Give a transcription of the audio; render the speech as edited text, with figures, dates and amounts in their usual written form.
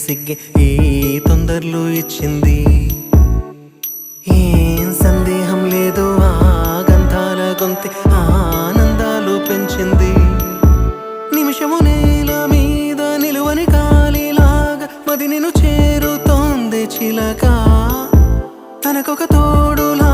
సిగ్గే ఈ తొందరలు ఇచ్చింది. ఏం సందేహం లేదు ఆ గంధాల గొంతె ఆనందాలు పెంచింది. నిమిషము నేల మీద నిలువని కాలిలాగా మది నిన్ను చేరుతోంది చిలక, తనకొక తోడులా